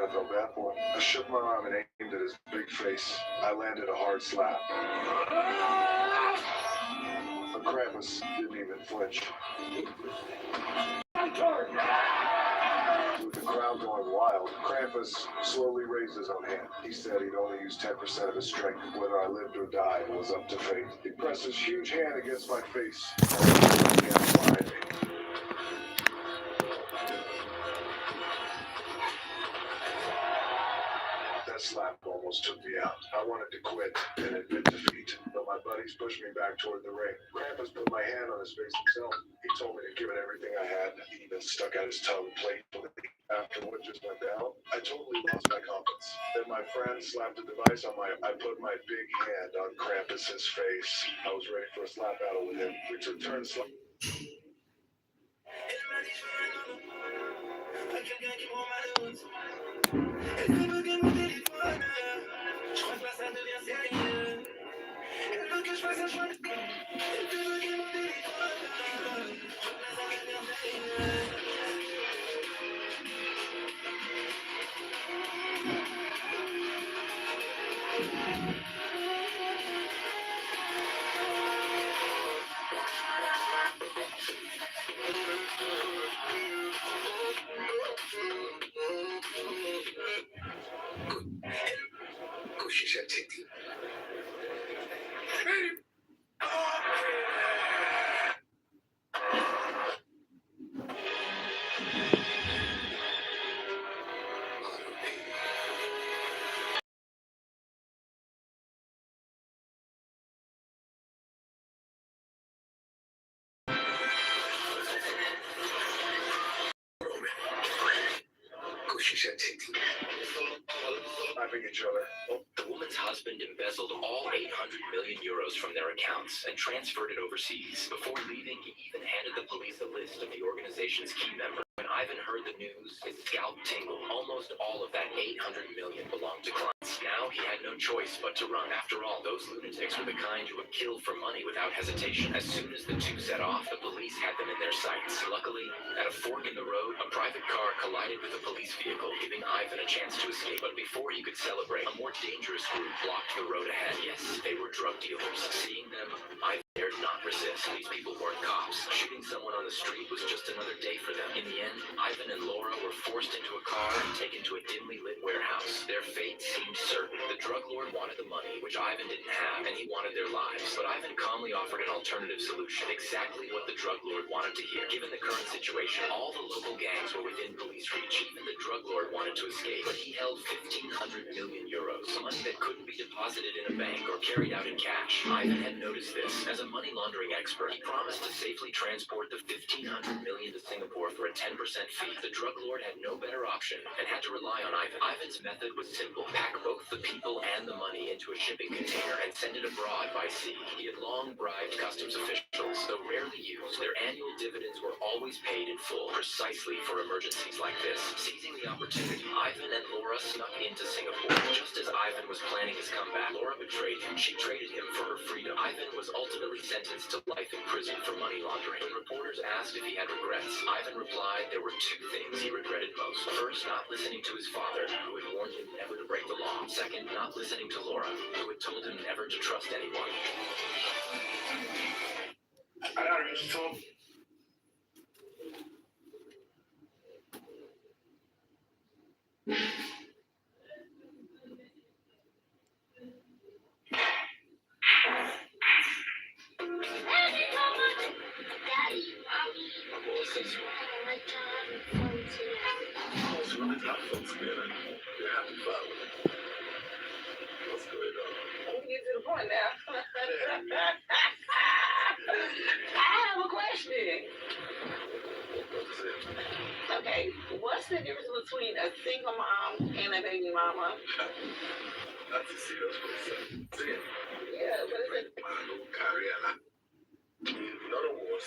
kind of felt bad for him. I shook my arm and aimed at his big face. I landed a hard slap. But Krampus didn't even flinch. With the crowd going wild, Krampus slowly raised his own hand. He said he'd only use 10% of his strength. Whether I lived or died was up to fate. He pressed his huge hand against my face. That slap almost took me out. I wanted to quit and admit defeat, but my buddies pushed me back toward the ring. Krampus put my hand on his face himself. He told me to give it everything I had. He even stuck out his tongue playfully. After what just went down, I totally lost my confidence. Then my friend slapped a device on I put my big hand on Krampus's face. I was ready for a slap battle with him. We took turns slapping. Each other. The woman's husband embezzled all 800 million euros from their accounts and transferred it overseas. Before leaving, he even handed the police a list of the organization's key members. When Ivan heard the news, his scalp tingled. Almost all of that 800 million belonged to clients. Now he had no choice but to run. After all, those lunatics were the kind who would kill for money without hesitation. As soon as the two set off, the police had them in their sights. Luckily, at a fork in the road, a private car collided with a police vehicle, giving Ivan a chance to escape. But before he could celebrate, a more dangerous group blocked the road ahead. Yes, they were drug dealers. Seeing them, Ivan dared not resist. These people weren't cops. Shooting someone on the street was just another day for them. In the end, Ivan and Laura were forced into a car and taken to a dimly lit warehouse. Their fate seemed certain. The drug lord wanted the money, which Ivan didn't have, and he wanted their lives. But Ivan calmly offered an alternative solution, exactly what the drug lord wanted to hear. Given the current situation, all the local gangs were within police reach. Even the drug lord wanted to escape, but he held 1,500 million euros, money that couldn't be deposited in a bank or carried out in cash. Ivan had noticed this. As a money laundering expert, he promised to safely transport the 1,500 million to Singapore for a 10% fee. The drug lord had no better option and had to rely on Ivan. Ivan's method was simple. Pack both the people and the money into a shipping container and send it abroad by sea. He had long bribed customs officials. Though rarely used, their annual dividends were always paid in full, precisely for emergencies like this. Seizing the opportunity, Ivan and Laura snuck into Singapore. Just as Ivan was planning his comeback, Laura betrayed him. She traded him for her freedom. Ivan was ultimately sentenced to life in prison for money laundering. When reporters asked if he had regrets, Ivan replied there were two things he regretted most. First, not listening to his father, who had warned him never to break the law. Second, not listening to Laura, who had told him never to trust anyone. Okay, what's the difference between a single mom and a baby mama? That's a serious question. Yeah, what is it? In other words,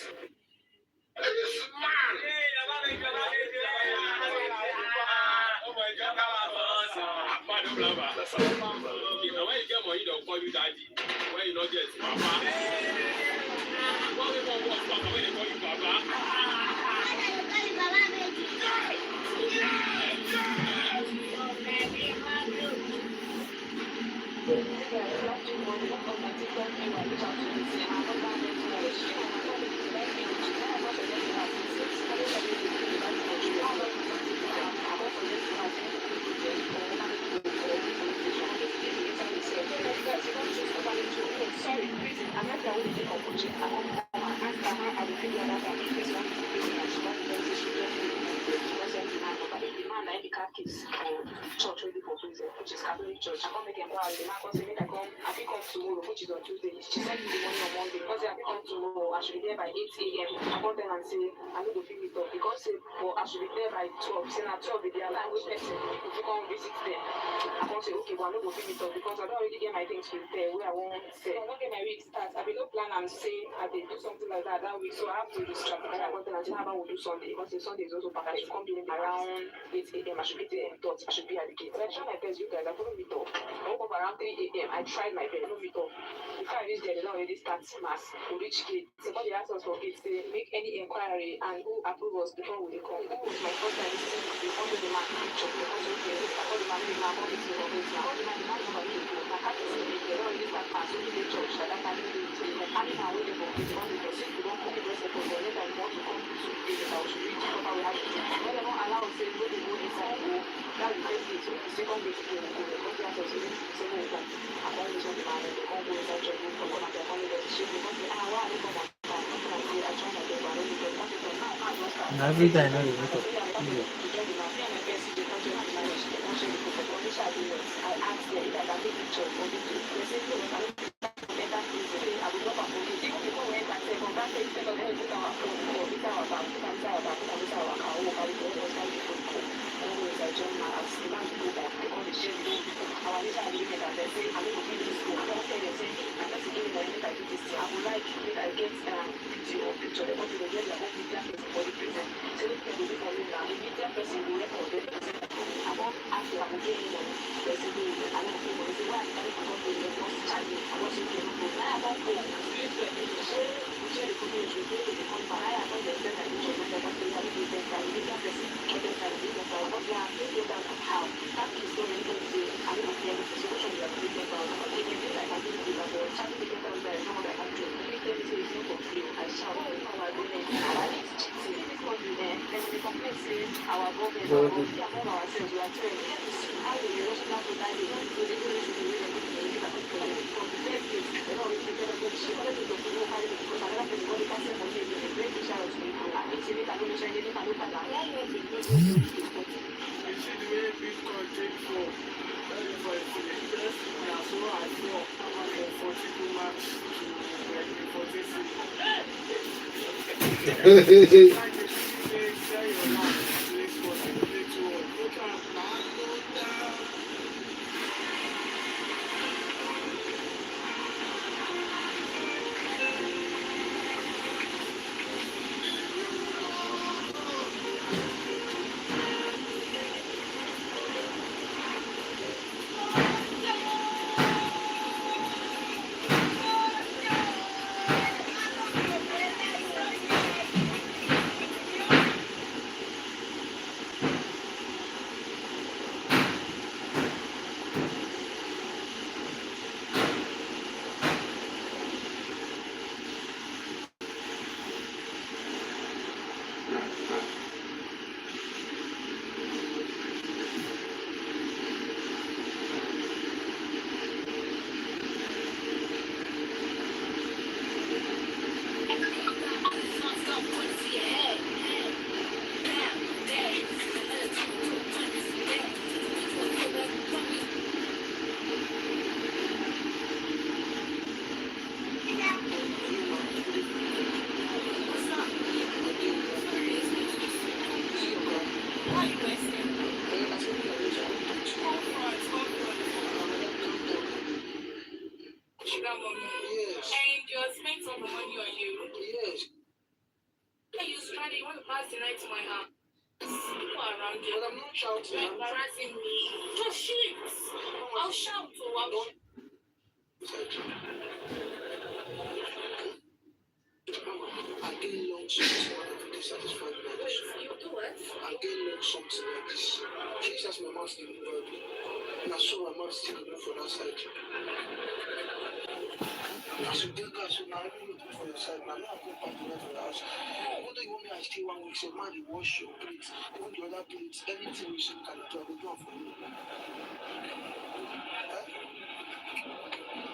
church. I come and ask her how I will figure that out. If this one is the person that she wants to say she just give me the send the man number. The man that the car keys for church ready for prison, which is Catholic Church. I come make inquiry. The man come say make I come. I fit come tomorrow, which is on Tuesday. She sent me the money on Monday. Because I fit come tomorrow, I should be there by 8 a.m. I come there and say I need to fill it up because say for I should be there by 12. Say now 12 is their time. Which person if you come visit them? I come say okay, but I no go fill it up because I don't already get my things with there where I want say. I don't get my week start. I be no plan and say I did do something like that week, so I have to distract. I come there and say how about we do Sunday because the Sunday is also packed. I should come in around 8 a.m. I should be there. I should be at the gate. So I try my best, you guys. I follow meet up. I woke up around 3 a.m. I tried my best. I don't meet up. Before I reach there, they don't already start mass. We reach gate. Somebody asked us for gate. They make any inquiry and who approve us before we come. Who was my first time visiting the front of the man picture? Because okay, I call the man, the man, come meeting for gate. I call the man never came to. I can't see it. They don't already start mass. Only the church that I can't do it. Like, I mean, I wait for gate. One day, if you don't come, the rest of us, then later you want to come to gate. I should reach proper we have to do. When they don't allow us to go, they go inside. That's the first gate. So the second gate is going to go. Because they have to say, so no, come. I can't listen to my man. They can't go inside church. They come and they're coming there to shake. Because they are, why are they coming? And every time I meet up.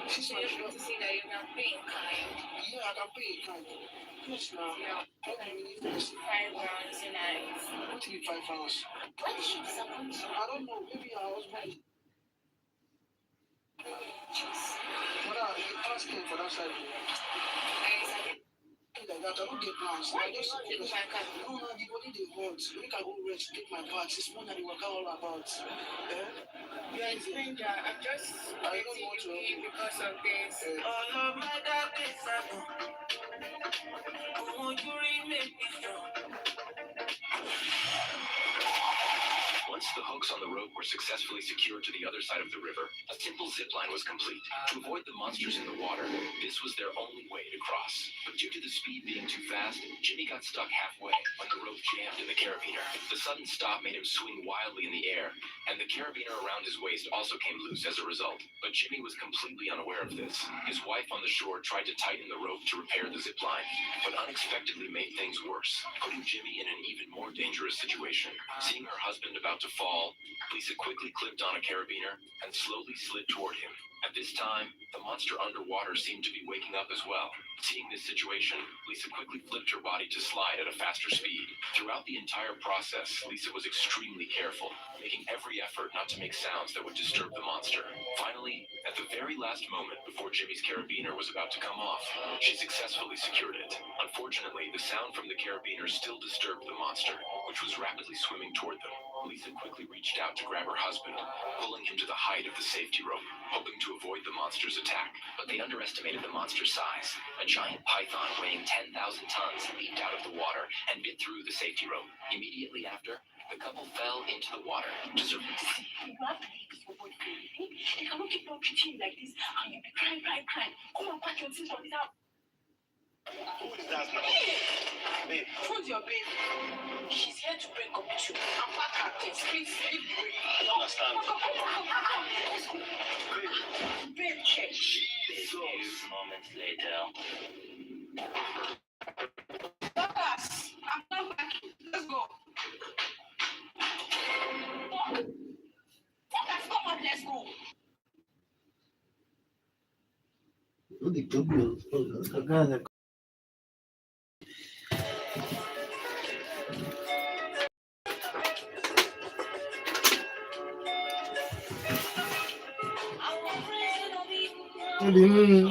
She's able to see that you're not being kind. Yeah, I can pay. Yes, now. Yeah. What do you need first? £5 tonight. What do you need £5? Why did she disappoint you? I don't know. Maybe her husband. Mother, ask him for that side. Like that, I don't get plans. Why just take my car? No, the body they want. Make I go rest, take my part. It's more than the work all about. You are a stranger. I'm just I don't want to because of this. All of my darkness, I want you to make me strong. Once the hooks on the rope were successfully secured to the other side of the river, a simple zip line was complete. To avoid the monsters in the water, this was their only way to cross. But due to the speed being too fast, Jimmy got stuck halfway when the rope jammed in the carabiner. The sudden stop made him swing wildly in the air, and the carabiner around his waist also came loose as a result. But Jimmy was completely unaware of this. His wife on the shore tried to tighten the rope to repair the zip line, but unexpectedly made things worse, putting Jimmy in an even more dangerous situation. Seeing her husband about to fall, Lisa quickly clipped on a carabiner and slowly slid toward him. At this time, the monster underwater seemed to be waking up as well. Seeing this situation, Lisa quickly flipped her body to slide at a faster speed. Throughout the entire process, Lisa was extremely careful, making every effort not to make sounds that would disturb the monster. Finally, at the very last moment before Jimmy's carabiner was about to come off, she successfully secured it. Unfortunately, the sound from the carabiner still disturbed the monster, which was rapidly swimming toward them. Lisa quickly reached out to grab her husband, pulling him to the height of the safety rope, hoping to avoid the monster's attack. But they underestimated the monster's size. A giant python weighing 10,000 tons leaped out of the water and bit through the safety rope. Immediately after, the couple fell into the water to survive. You have to leave this for boyfriend. They cannot keep on treating you like this, and you'll be crying. Come on, pack your things from this house. Who is that now? Babe. Who's your babe? She's here to break up with you. And pack her things. Please, leave the way. I don't understand. Let's go. Babe, check. A few moments later. Douglas, I'm not back. Let's go. Douglas, come on, let's go. The guy that what do you mean?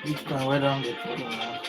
Bitcoin, where don't get put in now?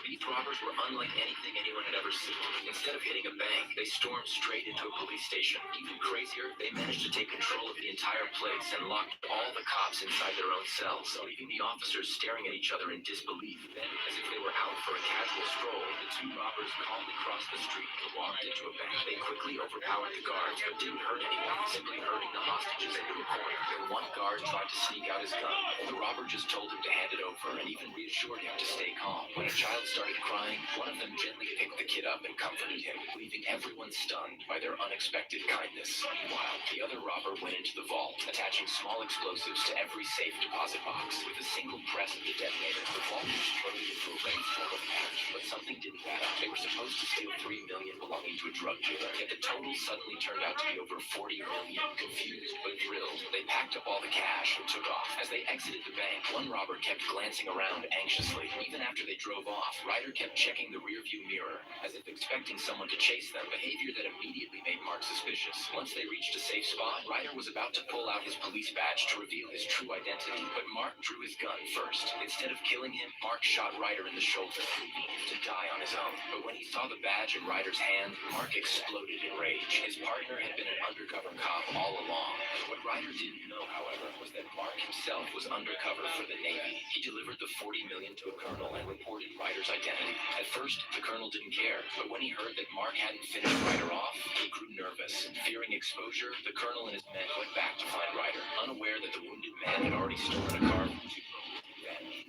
These robbers were unlike anything anyone had ever seen. Instead of hitting a bank, they stormed straight into a police station. Even crazier, they managed to take control of the entire place and locked all the cops inside their own cells, leaving the officers staring at each other in disbelief. Then, as if they were out for a casual stroll, the two robbers calmly crossed the street and walked into a bank. They quickly overpowered the guards, but didn't hurt anyone, simply herding the hostages into a corner. Then one guard tried to sneak out his gun. The robber just told him to hand it over and even reassured him to stay calm. When a child started crying, one of them gently picked the kid up and comforted him, leaving everyone stunned by their unexpected kindness. Meanwhile, the other robber went into the vault, attaching small explosives to every safe deposit box. With a single press of the detonator, the vault exploded into a rainstorm of cash. But something didn't add up. They were supposed to steal $3 million belonging to a drug dealer, yet the total suddenly turned out to be over $40 million. Confused but thrilled, they packed up all the cash and took off. As they exited the bank, one robber kept glancing around anxiously. Even after they drove off, Ryder kept checking the rearview mirror, as if expecting someone to chase them, behavior that immediately made Mark suspicious. Once they reached a safe spot, Ryder was about to pull out his police badge to reveal his true identity, but Mark drew his gun first. Instead of killing him, Mark shot Ryder in the shoulder, leaving him to die on his own. But when he saw the badge in Ryder's hand, Mark exploded in rage. His partner had been an undercover cop all along. What Ryder didn't know, however, was that Mark himself was undercover for the Navy. He delivered the $40 million to a colonel and reported Ryder's identity. At first, the colonel didn't care, but when he heard that Mark hadn't finished Ryder off, he grew nervous. Fearing exposure, the colonel and his men went back to find Ryder, unaware that the wounded man had already stolen a car from two revenge.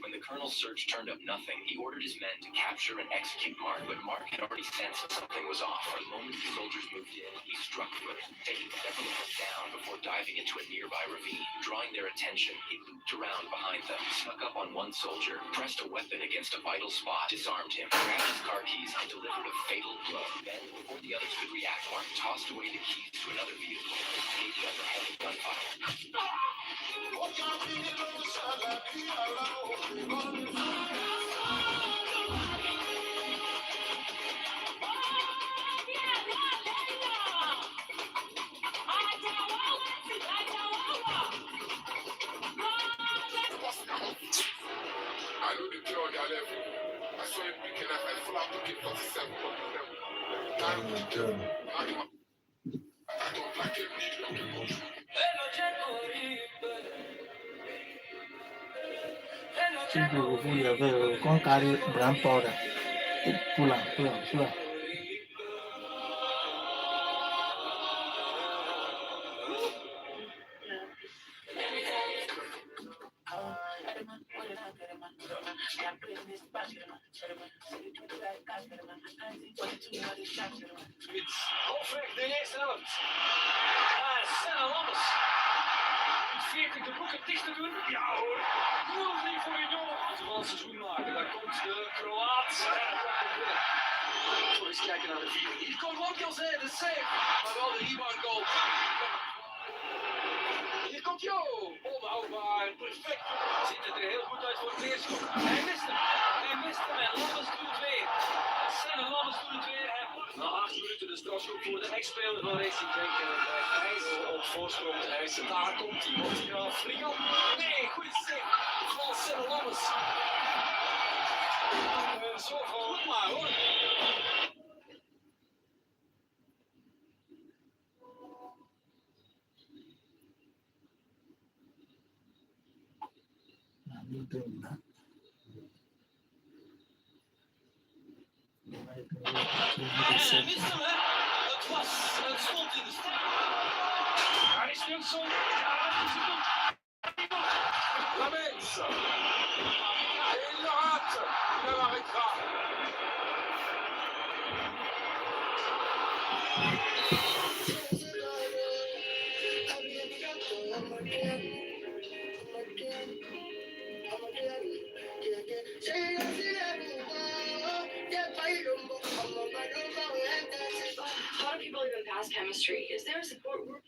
When the colonel's search turned up nothing, he ordered his men to capture and execute Mark, but Mark had already sensed something was off. The moment the soldiers moved in, he struck first, taking several of them down before diving into a nearby ravine. Drawing their attention, he looped around behind them, snuck up on one soldier, pressed a weapon against a vital spot, disarmed him, grabbed his car keys, and delivered a fatal blow. Then, before the others could react, Mark tossed away the keys to another vehicle and escaped under heavy gunfire. I know the girl that left you. I saw him picking up and full out looking for 7. I don't like it. Siempre voy a ver con cari gran powder. Pulang. Halfweg de eerste helft. Senna Lammers. 40 de boeken dicht te doen. Ja hoor. 0-3 voor Union. Als we het seizoen maken, dan komt de Kroaat. Voor eens kijken naar de vierde. Hier komt Lonkelzee, de save. Maar wel de rebound goal. Hier komt Jo. Onhoudbaar. Perfect. Ziet het er heel goed uit voor het eerste schot. Hij mist hem. En Lammers doet het weer. Senna Lammers doet het weer. Na 8 minuten de strafschop voor de ex-speler van Racing Genk. Hij op voorsprong te eisen. Daar komt hij. Wordt hij af. Frigan. Nee, goede save van Senna Lammers. Zo van maar hoor. Hij mist hem, hè? Het stond in de strijd. Daar is Wilson. Ja, dat is hem. La Mensa. Et il le rate. Il ne l'arrêtera. How do people even pass chemistry? Is there a support group?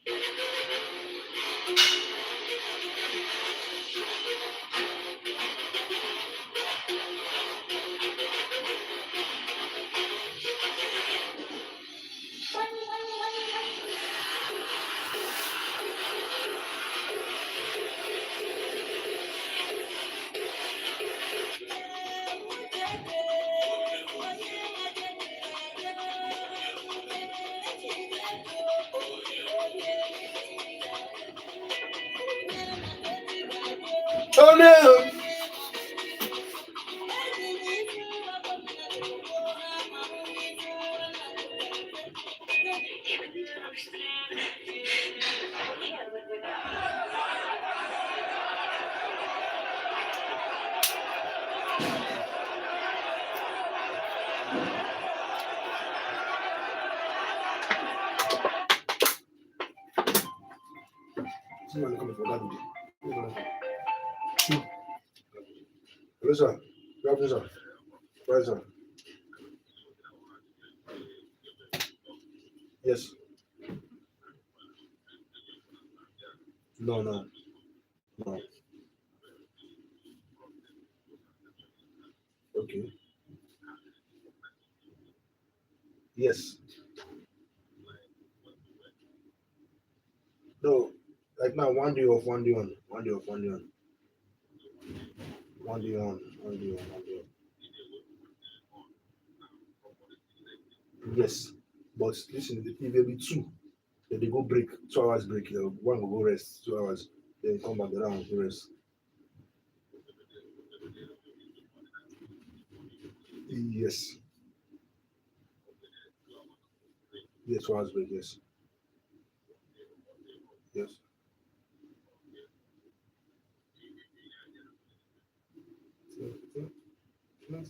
Oh no! Someone coming for Gandhi. Hello, sir. Good afternoon, sir. Right, sir. Yes. No. Okay. Yes. No, like now, 1 day off, 1 day on, 1 day off, 1 day on, 1 day on, 1 day on, 1 day on. Yes, but listen, if there be two, then they go break, 2 hours break. One will go rest, 2 hours, then come back, the other one will go rest. Yes, yes, 2 hours break. Yes, yes.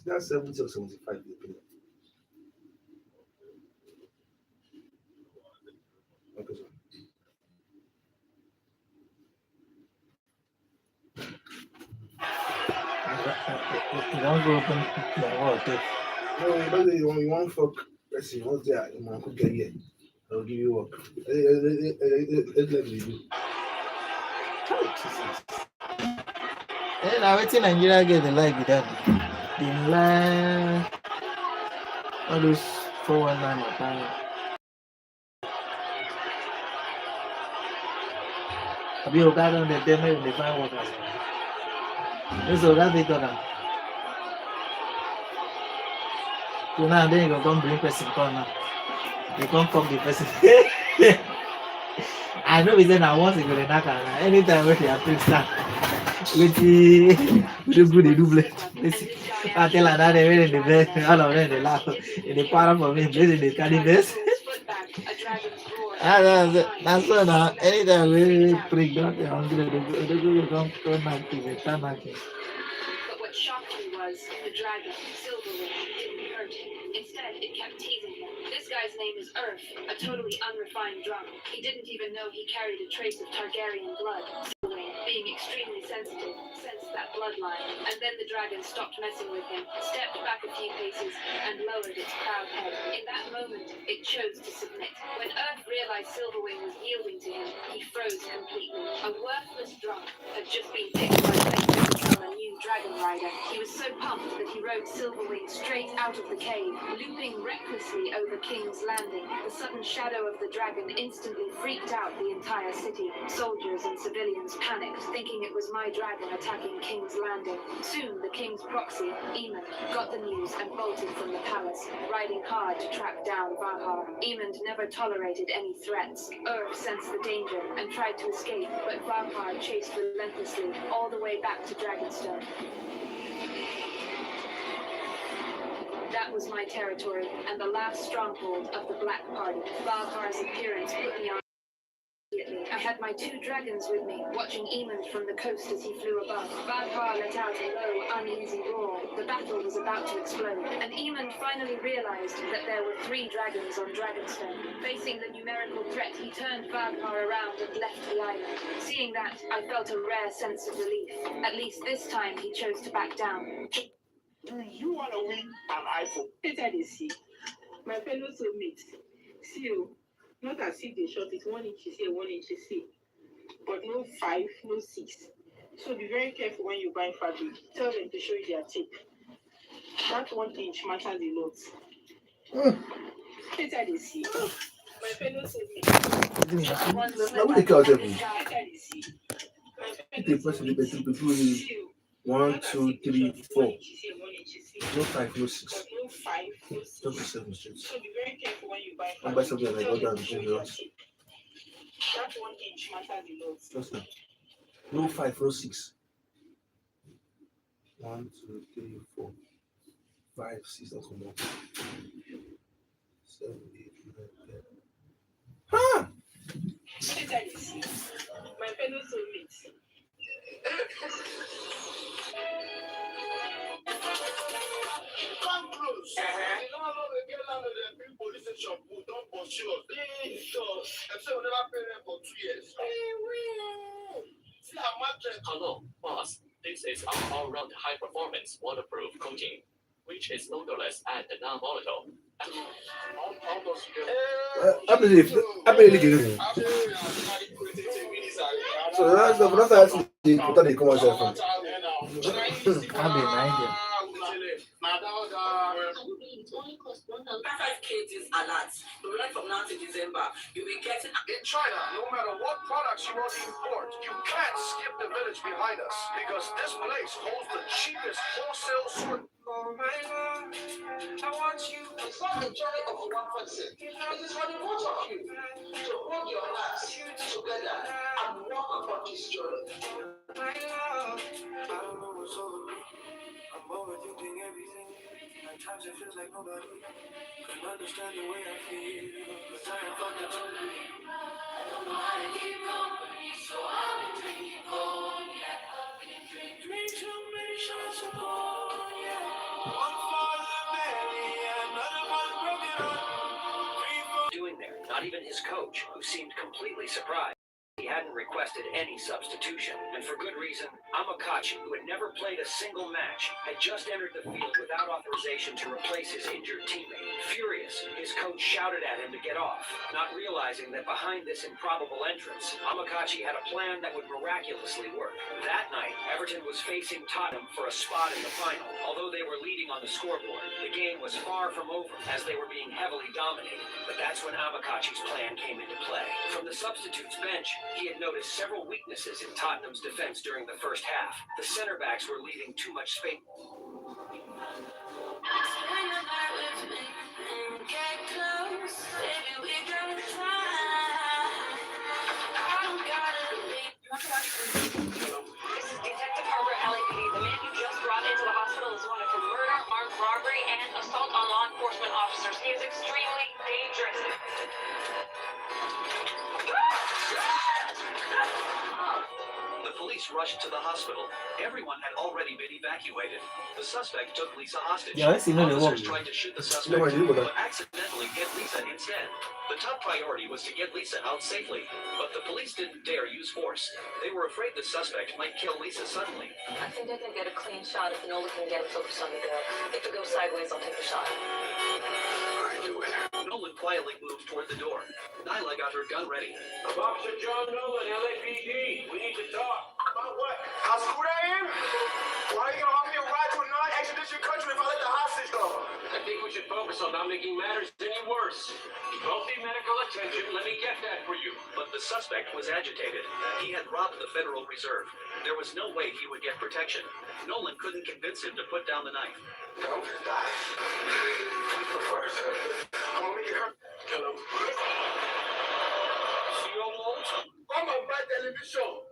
That's 70 or 75. Depending. Okay, sir. You don't go open the water. No, you want fuck person, what's there? You want to get here. I'll give you work. Let me do. And I wait in Nigeria get the like with that. The line, all those 419 or time. Have you got on the demo in the fine workers? This is what they done. So now then you go come bring person come now. You come the person. I know it's now once you go to knock anytime when they are fixed start. With the good they do bless. I tell her that they were in the bed, all of them they laugh. In the para for me, they carry best. That's so now. Anytime we prick down, they're hungry. They go come knocking, they start knocking. But what shocked me was the dragon, Silverwing, didn't hurt him. Instead, it kept teasing him. This guy's name is Earth, a totally unrefined drunk. He didn't even know he carried a trace of Targaryen blood. Silverwing, being extremely sensitive, sensed that bloodline. And then the dragon stopped messing with him, stepped back a few paces, and lowered its proud head. In that moment, it chose to submit. When Earth realized Silverwing was yielding to him, he froze completely. A worthless drunk had just been picked by fate to become a new dragon rider. He was so pumped that he rode Silverwing straight out of the cave, looping recklessly over King's Landing. The sudden shadow of the dragon instantly freaked out the entire city. Soldiers and civilians panicked, thinking it was my dragon attacking King's Landing. Soon, the king's proxy, Aemond, got the news and bolted from the palace, riding hard to track down Valhar. Aemond never tolerated any threats. Urg sensed the danger and tried to escape, but Valhar chased relentlessly all the way back to Dragonstone. That was my territory, and the last stronghold of the Black Party. Valhar's appearance put me on immediately. I had my 2 dragons with me, watching Aemond from the coast as he flew above. Valhar let out a low, uneasy roar. The battle was about to explode, and Aemond finally realized that there were 3 dragons on Dragonstone. Facing the numerical threat, he turned Valhar around and left the island. Seeing that, I felt a rare sense of relief. At least this time, he chose to back down. Do you want to win an iPhone? Later they see. My fellow soulmates. See you. Not as if they shot it 1 inch here, 1 inch here. But no 5, no 6. So be very careful when you buy fabric. Tell them to show you their tape. That 1 inch matters a lot. Later they see. My fellow soulmates. Now, what they call them? Later they see. The person, the 1, 2, 3, 4. No 5, no 6. No 5, no 6. Don't be 7 straight. So be very careful when you buy I'll buy something like that. That 1 inch matters a lot. Just now. No 5, no 6. 1, 2, 3, 4, 5, 6. That's one more. 7, 8, 9, 10. Ah! My fellow soulmates. Come close. You don't know the girl under the big police station who don't pursue us. I'm saying we never pay them for 2 years. See how much. Hello, boss. This is our all-round high-performance waterproof coating, which is odorless and non-volatile. I believe. So that's the first time they come out from. I've been 90. 5 cases alert. Right from now to December, you'll be getting. In China, no matter what products you want to import, you can't skip the village behind us because this place holds the cheapest wholesale sort. Oh my God, I want you. It's not the joy of one person. It is for the both of you to hold your hearts together and walk upon this journey. My love, I don't know what's over me. I'm overthinking everything. At times it feels like nobody can understand the way I feel. Cause I am fucking lonely. I don't know how to keep going, so I've been drinking cognac. Drink too many shots of cognac. One for the belly, another one broken heart. Doing there, not even his coach, who seemed completely surprised. He hadn't requested any substitution, and for good reason. Amakachi, who had never played a single match, had just entered the field without authorization to replace his injured teammate. Furious, his coach shouted at him to get off, not realizing that behind this improbable entrance, Amakachi had a plan that would miraculously work. That night, Everton was facing Tottenham for a spot in the final. Although they were leading on the scoreboard, the game was far from over, as they were being heavily dominated. But that's when Amakachi's plan came into play. From the substitutes bench, he had noticed several weaknesses in Tottenham's defense during the first half. The center backs were leaving too much space. Detective Harper, LAPD. The man you just brought into the hospital is wanted for murder, armed robbery, and assault on law enforcement officers. He is extremely dangerous. The police rushed to the hospital. Everyone had already been evacuated. The suspect took Lisa hostage. Yeah, I see no Officers tried to shoot the suspect, No, I didn't. but accidentally get Lisa instead. The top priority was to get Lisa out safely, but the police didn't dare use force. They were afraid the suspect might kill Lisa suddenly. I think I can get a clean shot if Nola can get it focused on the girl. If it goes sideways, I'll take the shot. Nolan quietly moved toward the door. Nyla got her gun ready. Officer John Nolan, LAPD. We need to talk. About what? How screwed I am? Why are you gonna offer me a ride to a non-extradition country if I let the hostage go? I think we should focus on not making matters any worse. You both need medical attention. Let me get that for you. But the suspect was agitated. He had robbed the Federal Reserve. There was no way he would get protection. Nolan couldn't convince him to put down the knife. Don't die. First, I'm gonna make it hurt. Kill him. See you almost. Come on, bad television.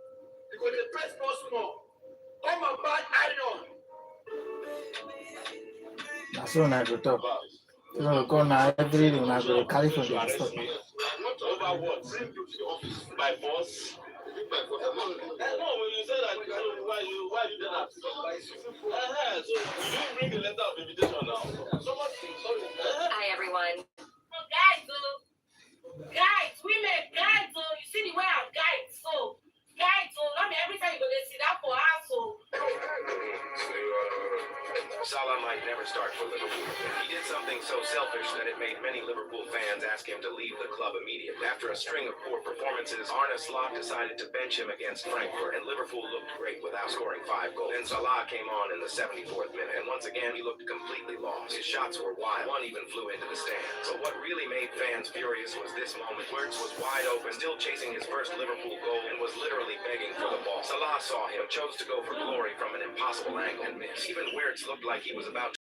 Because the press no small. Come on, bad iron. That's what I go talk. You know, go now every day when I go to California. What over what? Bring you to the office by force. No, when you said that, why you did that? So you didn't bring the letter of invitation now. Hi, everyone. Guys, women, guys, you see the way I'm guys, so guys, not every time you go to see that for us, so. Salah might never start for Liverpool. He did something so selfish that it made many Liverpool fans ask him to leave the club immediately. After a string of poor performances, Arne Slot decided to bench him against Frankfurt, and Liverpool looked great without scoring 5 goals. Then Salah came on in the 74th minute, and once again he looked completely lost. His shots were wild. One even flew into the stands. But what really made fans furious was this moment. Wirtz was wide open, still chasing his first Liverpool goal, and was literally begging for the ball. Salah saw him, chose to go for glory from an impossible angle, and missed. Even Wirtz looked like he was about